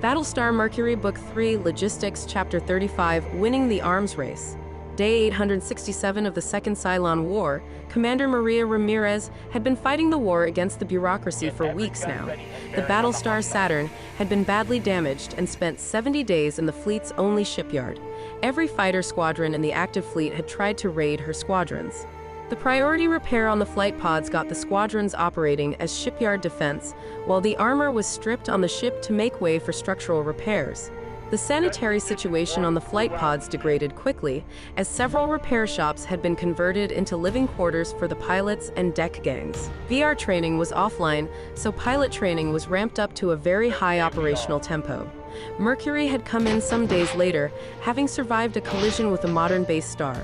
Battlestar Mercury Book 3 Logistics Chapter 35 Winning the Arms Race. Day 867 of the Second Cylon War, Commander Maria Ramirez had been fighting the war against the bureaucracy for weeks now. The Battlestar Saturn had been badly damaged and spent 70 days in the fleet's only shipyard. Every fighter squadron in the active fleet had tried to raid her squadrons. The priority repair on the flight pods got the squadrons operating as shipyard defense, while the armor was stripped on the ship to make way for structural repairs. The sanitary situation on the flight pods degraded quickly, as several repair shops had been converted into living quarters for the pilots and deck gangs. VR training was offline, so pilot training was ramped up to a very high operational tempo. Mercury had come in some days later, having survived a collision with a modern base star.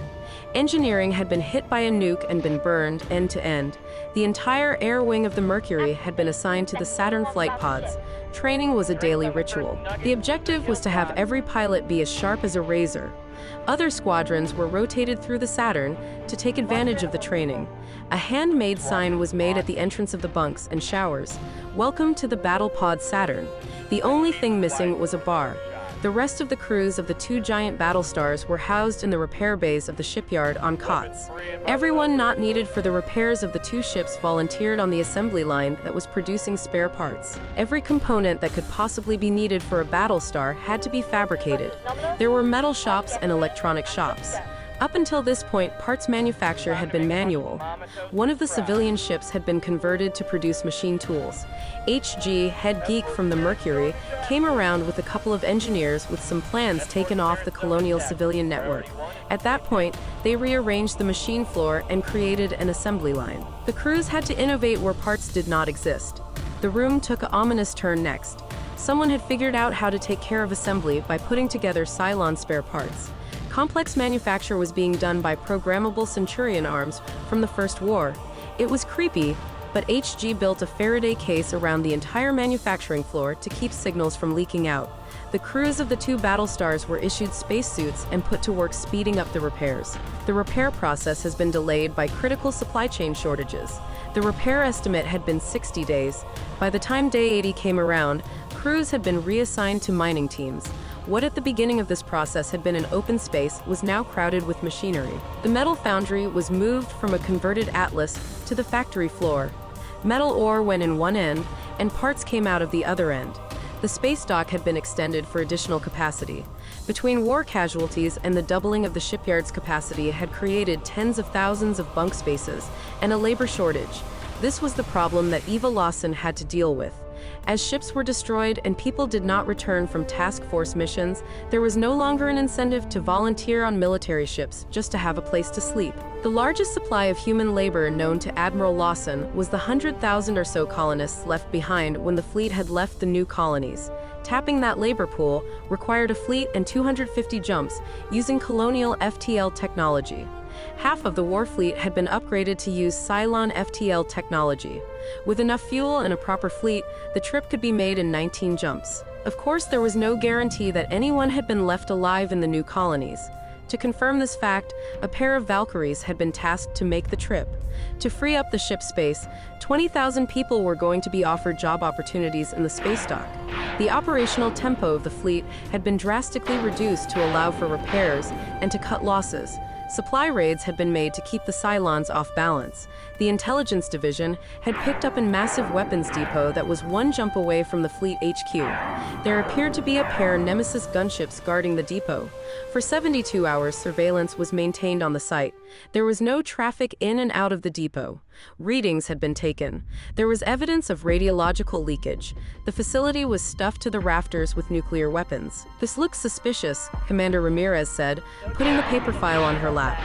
Engineering had been hit by a nuke and been burned end to end. The entire air wing of the Mercury had been assigned to the Saturn flight pods. Training was a daily ritual. The objective was to have every pilot be as sharp as a razor. Other squadrons were rotated through the Saturn to take advantage of the training. A handmade sign was made at the entrance of the bunks and showers. "Welcome to the Battle Pod Saturn." The only thing missing was a bar. The rest of the crews of the two giant Battlestars were housed in the repair bays of the shipyard on cots. Everyone not needed for the repairs of the two ships volunteered on the assembly line that was producing spare parts. Every component that could possibly be needed for a Battlestar had to be fabricated. There were metal shops and electronic shops. Up until this point, parts manufacture had been manual. One of the civilian ships had been converted to produce machine tools. HG, head geek from the Mercury, came around with a couple of engineers with some plans taken off the Colonial Civilian Network. At that point, they rearranged the machine floor and created an assembly line. The crews had to innovate where parts did not exist. The room took an ominous turn next. Someone had figured out how to take care of assembly by putting together Cylon spare parts. Complex manufacture was being done by programmable Centurion arms from the First War. It was creepy, but HG built a Faraday case around the entire manufacturing floor to keep signals from leaking out. The crews of the two Battlestars were issued spacesuits and put to work speeding up the repairs. The repair process has been delayed by critical supply chain shortages. The repair estimate had been 60 days. By the time day 80 came around, crews had been reassigned to mining teams. What at the beginning of this process had been an open space was now crowded with machinery. The metal foundry was moved from a converted Atlas to the factory floor. Metal ore went in one end, and parts came out of the other end. The space dock had been extended for additional capacity. Between war casualties and the doubling of the shipyard's capacity had created tens of thousands of bunk spaces and a labor shortage. This was the problem that Eva Lawson had to deal with. As ships were destroyed and people did not return from task force missions, there was no longer an incentive to volunteer on military ships just to have a place to sleep. The largest supply of human labor known to Admiral Lawson was the 100,000 or so colonists left behind when the fleet had left the new colonies. Tapping that labor pool required a fleet and 250 jumps using Colonial FTL technology. Half of the war fleet had been upgraded to use Cylon FTL technology. With enough fuel and a proper fleet, the trip could be made in 19 jumps. Of course, there was no guarantee that anyone had been left alive in the new colonies. To confirm this fact, a pair of Valkyries had been tasked to make the trip. To free up the ship space, 20,000 people were going to be offered job opportunities in the space dock. The operational tempo of the fleet had been drastically reduced to allow for repairs and to cut losses. Supply raids had been made to keep the Cylons off balance. The intelligence division had picked up a massive weapons depot that was one jump away from the fleet HQ. There appeared to be a pair of Nemesis gunships guarding the depot. For 72 hours, surveillance was maintained on the site. There was no traffic in and out of the depot. Readings had been taken. There was evidence of radiological leakage. The facility was stuffed to the rafters with nuclear weapons. "This looks suspicious," Commander Ramirez said, putting the paper file on her lap.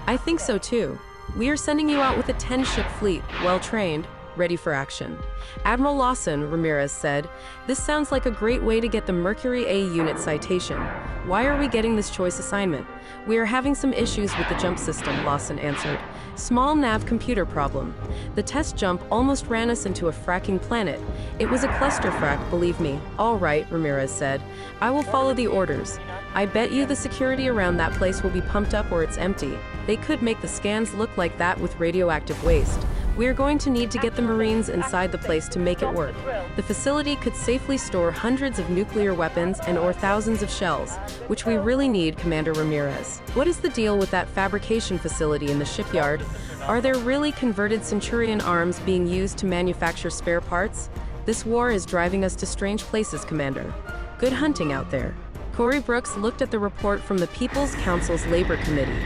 "I think so too. We are sending you out with a 10-ship fleet, well-trained, ready for action." Admiral Lawson, Ramirez said, "This sounds like a great way to get the Mercury A unit citation. Why are we getting this choice assignment?" "We are having some issues with the jump system," Lawson answered. "Small nav computer problem. The test jump almost ran us into a fracking planet. It was a cluster frac, believe me." "All right," Ramirez said. "I will follow the orders. I bet you the security around that place will be pumped up or it's empty. They could make the scans look like that with radioactive waste. We are going to need to get the Marines inside the place to make it work. The facility could safely store hundreds of nuclear weapons and/or thousands of shells, which we really need, Commander Ramirez. What is the deal with that fabrication facility in the shipyard? Are there really converted Centurion arms being used to manufacture spare parts? This war is driving us to strange places, Commander. Good hunting out there. Corey Brooks looked at the report from the People's Council's Labor Committee.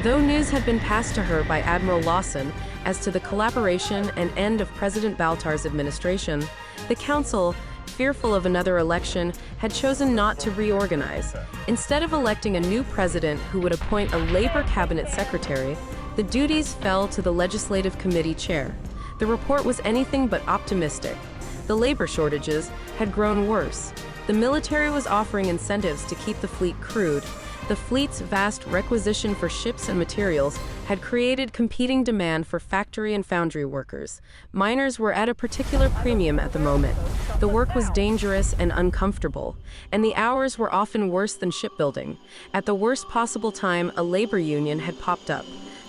Though news had been passed to her by Admiral Lawson as to the collaboration and end of President Baltar's administration, the Council, fearful of another election, had chosen not to reorganize. Instead of electing a new president who would appoint a Labor cabinet secretary, the duties fell to the Legislative Committee chair. The report was anything but optimistic. The labor shortages had grown worse. The military was offering incentives to keep the fleet crewed. The fleet's vast requisition for ships and materials had created competing demand for factory and foundry workers. Miners were at a particular premium at the moment. The work was dangerous and uncomfortable, and the hours were often worse than shipbuilding. At the worst possible time, a labor union had popped up.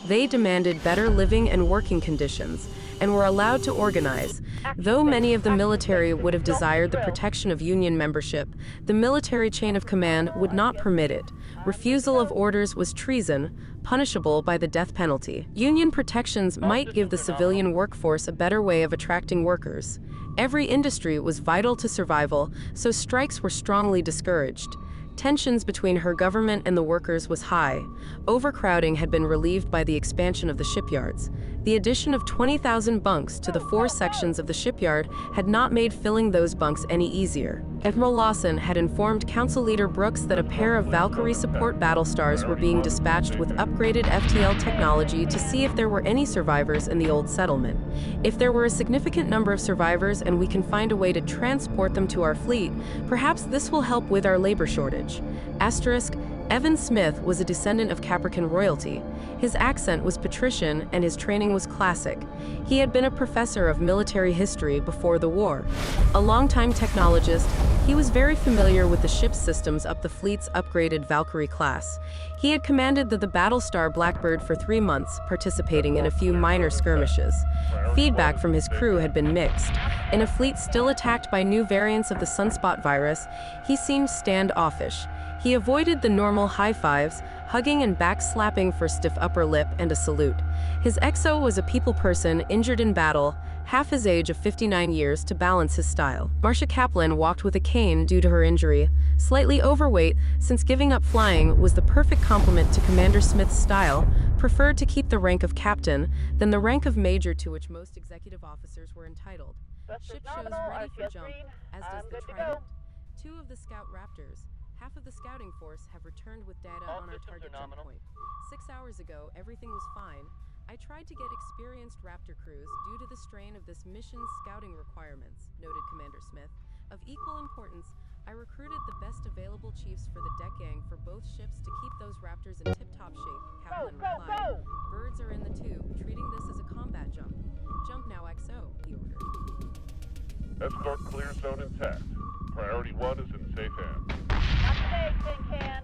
They demanded better living and working conditions, and were allowed to organize. Though many of the military would have desired the protection of union membership, the military chain of command would not permit it. Refusal of orders was treason, punishable by the death penalty. Union protections might give the civilian workforce a better way of attracting workers. Every industry was vital to survival, so strikes were strongly discouraged. Tensions between her government and the workers was high. Overcrowding had been relieved by the expansion of the shipyards. The addition of 20,000 bunks to the 4 sections of the shipyard had not made filling those bunks any easier. Admiral Lawson had informed Council Leader Brooks that a pair of Valkyrie support battlestars were being dispatched with upgraded FTL technology to see if there were any survivors in the old settlement. If there were a significant number of survivors and we can find a way to transport them to our fleet, perhaps this will help with our labor shortage. Asterisk, Evan Smith was a descendant of Caprican royalty. His accent was patrician and his training was classic. He had been a professor of military history before the war. A longtime technologist, he was very familiar with the ship systems up the fleet's upgraded Valkyrie class. He had commanded the Battlestar Blackbird for 3 months, participating in a few minor skirmishes. Feedback from his crew had been mixed. In a fleet still attacked by new variants of the sunspot virus, he seemed standoffish. He avoided the normal high fives, hugging and backslapping for stiff upper lip and a salute. His XO was a people person injured in battle, half his age of 59 years to balance his style. Marcia Kaplan walked with a cane due to her injury, slightly overweight since giving up flying was the perfect complement to Commander Smith's style, preferred to keep the rank of captain than the rank of major to which most executive officers were entitled. Ship shows ready for jump, as does the Trident. 2 of the Scout Raptors, half of the scouting force, have returned with data on our target jump point. 6 hours ago, everything was fine. I tried to get experienced Raptor crews due to the strain of this mission's scouting requirements, noted Commander Smith. Of equal importance, I recruited the best available chiefs for the deck gang for both ships to keep those Raptors in tip-top shape, Kaplan replied. Birds are in the tube, treating this as a combat jump. Jump now, XO, he ordered. Escort clear zone intact. Priority 1 is in safe hands. Not today, Tin Can.